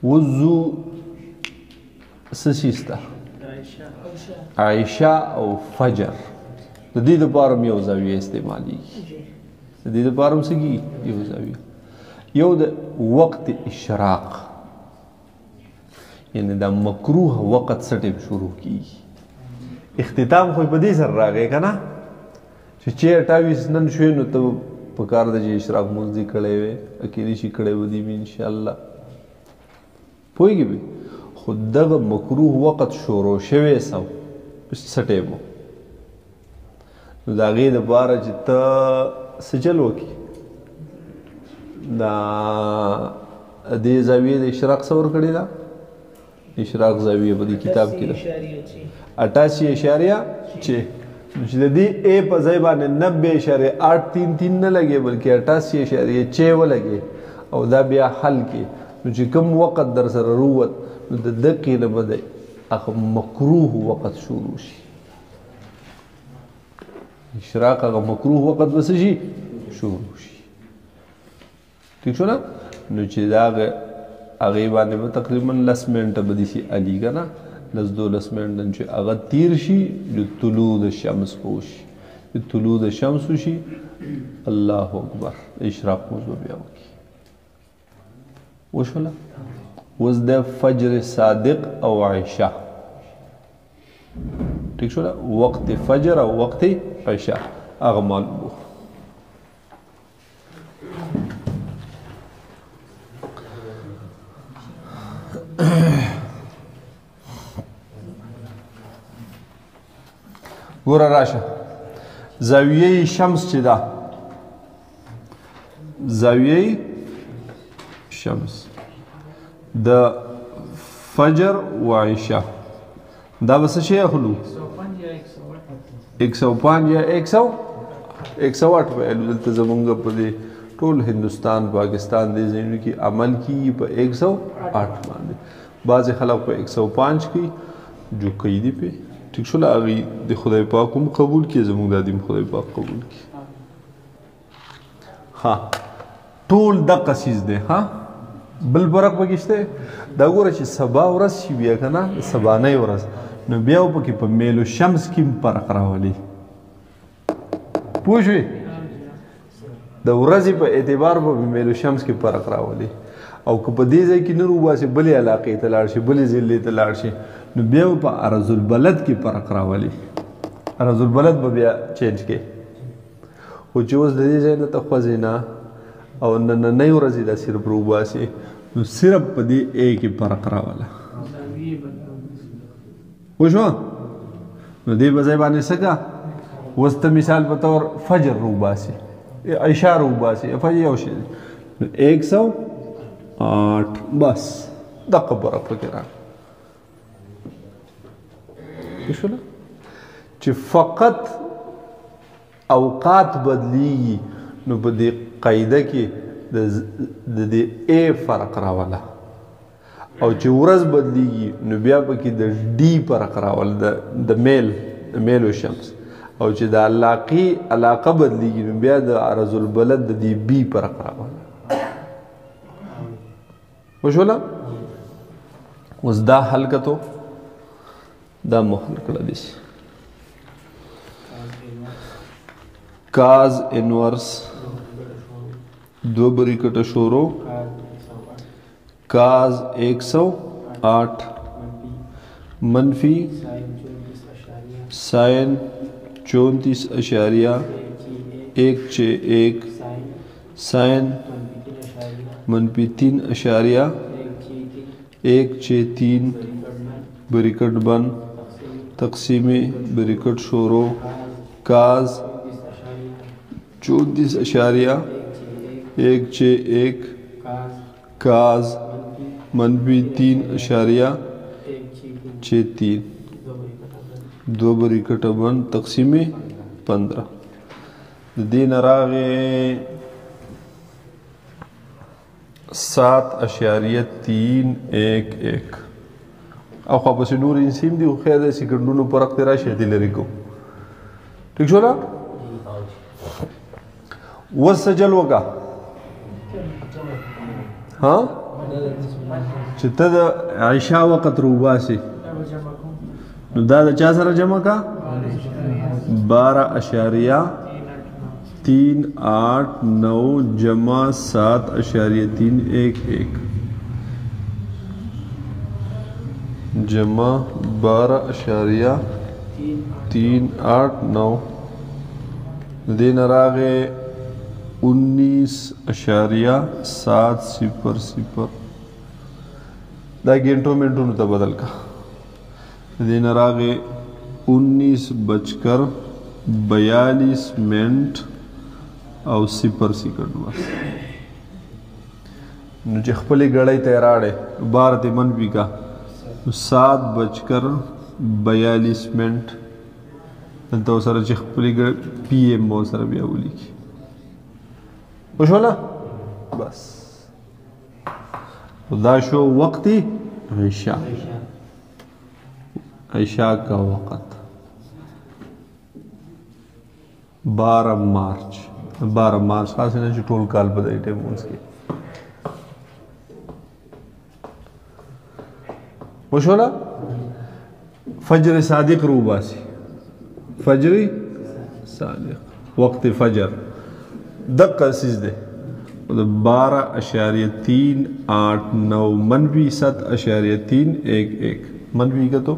وضو سشیستا عائشہ او فجر د دې لپاره یو زاویه استعمالي د دې لپاره هم سګي یو زاویه یو د وقت اشراق یعنی دا مکروه وقت سټیم شروع کی اختتام خو په دې سره راغی کنه چې 28 نن شوی نو ته په کار د اشراق مونږ دی کړي وي اکیلی شي کړي ودی ان شاء الله پوهیږي خو دغه مکروه وقت شروع شوی سو سټیمو نو د هغې دپاره چې ته څه چل وکړي دا دې زاویې د اشراق څه ورکړې ده اشراق زاویه په دې کتاب کې ده 88.6 چې د دې ا په ځای باندې 90.833 نه لګي بلکې 88.6 ولګي او دا بیا حل کې نو چې کوم وخت در سره روت نو د دقیقې نه بده هغه مکروه وخت شروع شي اشراق هغه مکروه وخت بس شي شروع شي ٹھیک شو نه نو چې دا هغه باندې به تقریبا 10 منټه به دي شي علی کنه 10-12 منټه چې هغه تیر شي د طلوع د شمس وشي د طلوع د شمس وشي الله اکبر اشراق موضوع بیا وکي وشولا وز د فجر صادق او عشاء ٹھیک شولا وقت فجر او وقت عشاء هغه معلومه ګوره راشه زاویه شمس چې ده زاویه شمس د فجر و عشاء دا بس شي اخلو 105 یا 108 په دلته زمونږ په دې ټول هندستان پاکستان دې ځینو کې عمل کی په 108 باندې بعض خلک په 105 کې جو کوي دي په ٹھیک شو لاغي د خدای پاک هم قبول کی زموږ د دې خدای پاک قبول کی ها ټول د قصیز ده ها بل برق بګشته دا ګوره چې سبا ورځ شي بیا کنه سبا نه ورځ نو بیا په کې په میلو شمس کې فرق راولي پوه شئ د ورځې په اعتبار په میلو شمس کې فرق راولي او که په دې ځای کې نه روباسي بلې علاقې ته لاړ شي بلې ضلعې ته لاړ شي نو بیا په ارض البلد کې فرق راولي ارض البلد به بیا چینج کې خو چې اوس د دې ځای نه ته خوځې نه او نننۍ ورځې دا صرف روباسي نو صرف په دې ا کې فرق راوله وشو نو دې په ځای باندې څه کا اوس ته مثال په طور فجر روباسي عشاء روباسي فجر یو شی نو 108 بس دقه برق پکې راغله چې فقط اوقات بدلیږي نو په دې قاعده کې د دې ا فرق راوله او چې ورځ بدلیږي نو بیا پکې د ډي فرق راوله د میل او شمس او چې د علاقه بدلیږي نو بیا د ارض البلد د دې بي فرق راوله وشولا اوس دا حل کتو دا محل کړه دي کاز انورس دو بریکټه شورو کاز 108 منفی ساین 34.161 ساین منفی 3.163 بریکٹ بن تقسیم بریکٹ شورو کاز 34.161 کاز منفی 3.63 دو بریکٹ بن تقسیم 15 دین راغے 7.311 او خو پس نور انسیم دی خیر دی سیکنډونو پر وخت راشي دی لري کو ٹھیک شو لا وسجل وکا ها چې ته د عشاء وخت روباسي نو دا د چا سره جمع کا 12.389 جمع 7.311 जमा 12.389 दिन रागे 19.700 دا घंटों मिनटों ता बदल का दिन रागे 19:42 او 0 सेकंड बस نو چې خپل غړې ته راړې بار دې منفي کا 7:42 دلته سره چې خپل پی ایم مو سره بیا ولیکي وشولا بس دا شو وقتی عشاء کا وقت 12 مارچ خاص نه چې ټول کال په دې ټیم اوس کې وشولا فجر صادق روباسي فجر صادق وقت فجر دقه سیز ده 12.389 منفی 7.311 منفی کا تو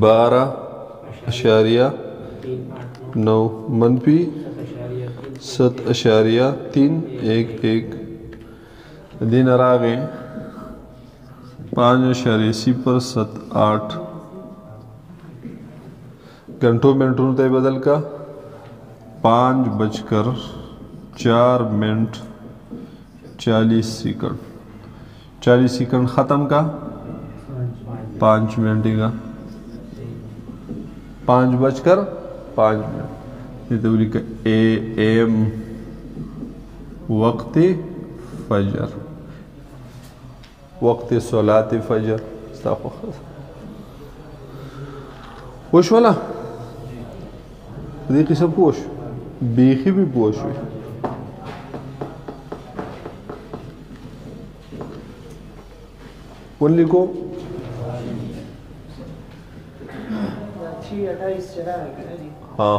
12.9 منفی 7.311 दिन रागे 5.078 घंटों मिनटों तय बदल का 5:04 40 सेकंड ख़त्म का 5 मिनट का 5:05 ये तो लिखा AM वक्त फजर वक्त सलात फजर वश वाला दे किस्म पोश बेखी भी पोश हुई कौन लिखो हाँ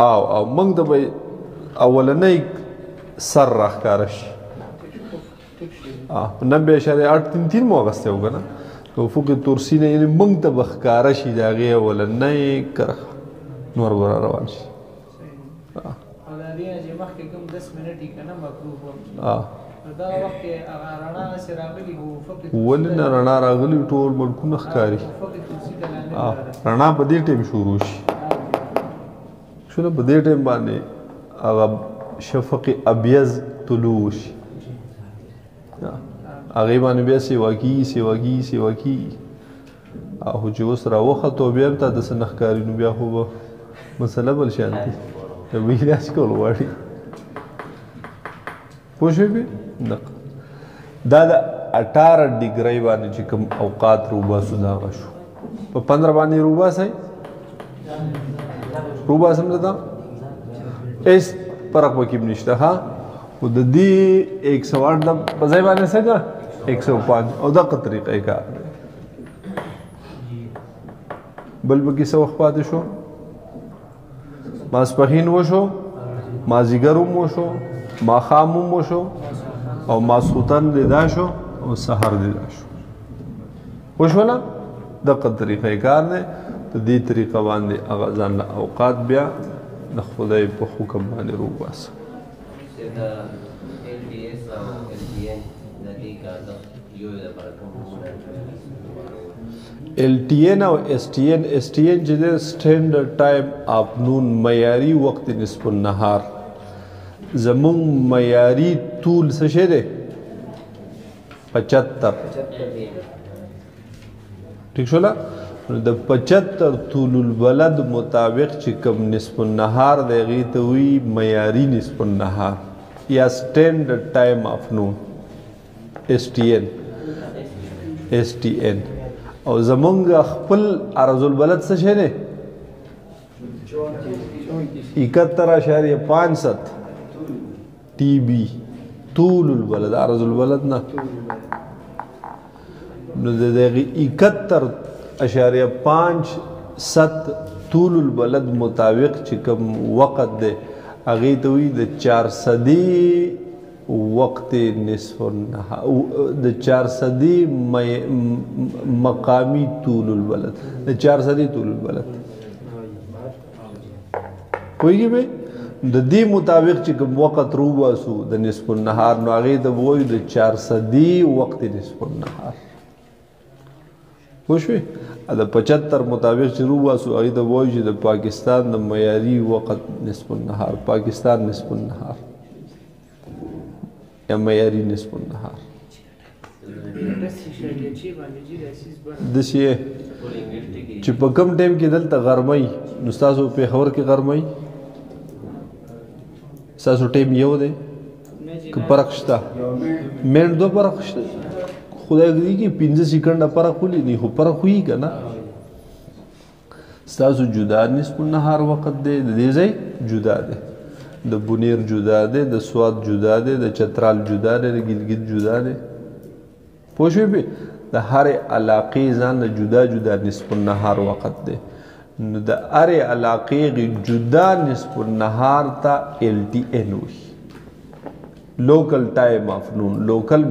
आओ मंग तो भाई अवल नहीं सर रख कारश 90.833 मौगस्ते होगा ना तो फुक तुरसी ने यानी मंग तो बखकारश ही जागे अवल नहीं कर नूर बुरा रवांश ولنا رڼا راغلی ټول ملکونه ښکاري رڼا په دې ټیم شروع شي شنو په دې ټیم باندې هغه شفق ابيض طلوع شي هغه باندې بیا سیوا کی او چې اوس راوخته بیا ته د سنخکاري نو بیا خو مسله بل شانتي ته ویلاس کول وړي پوښې به نه دا د 18 ډیګري باندې چې کوم اوقات روبا سودا غشو په 15 باندې روبا سي روبا سمجھتا اس فرق وکیب نشته ها او د دې 108 د بځای باندې څنګه 105 او دغه طریقې کار دی بل بکی څه وخت پاتې شو ماسپخین وشو مازیګر وشو ماښام وشو او ماسخوتن لیدا شو او سحر لیدا شو وشولا دغه طریقې کار دی په دې طریقه باندې هغه ځان اوقات بیا د خدای په حکم باندې روباس LTN او STN چې د سټینډرډ ټایم افنون معیاري وخت نصف النهار زمون معیاري طول څه شه ده 75 ٹھیک شولا د 75 طول البلد مطابق چې کوم نصف النهار دی غي ته وی معیاري نصف النهار یا سټینډرډ ټایم افنون STN او زمونږ خپل ارض البلد څه شه ده 71.57 TB طول البلد عرض البلد نه نو د دغه 71.57 طول البلد مطابق چې کوم وخت دی هغې ته وایي د 400 وقت نصف النهار د 400 مقامی طول البلد د 400 طول البلد پوهېږي به د دې مطابق چې کوم وخت روباسو د نصف النهار نو هغې ته به وایو د 400 وقت نصف النهار پوه شوې د 75 مطابق چې روباسو هغې ته به وایو چې د پاکستان د معیاري وخت نصف النهار پاکستان نصف النهار یا معیاري نصف النهار داسې چې په کم ټایم کې دلته غرمۍ نو ستاسو پېښور کې غرمۍ ستاسو ټایم یو دی که فرق شته منټ دو فرق شته خدای دې کې 15 سکنډه فرق ولیدي خو فرق وي که نه ستاسو جدا نصف النهار وخت دی د دې ځای جدا دی د بونیر جدا دی د سوات جدا دی د چترال جدا دی د ګلګت جدا دی پوه شوې پې د هرې علاقې ځان له جدا جدا نصف النهار وخت دی نو د هرې علاقې جدا نصف النهار ته LTN وي لوکل ټایم آف نون لوکل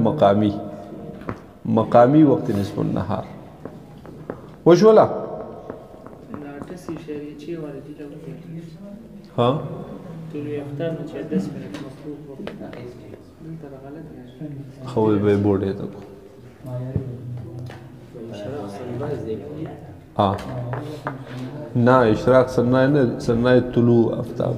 مقامی وقت نصف النهار وشولا ها خوی به بوډه ته ها نه اشراق سرنای نه سرنای طلوع آفتاب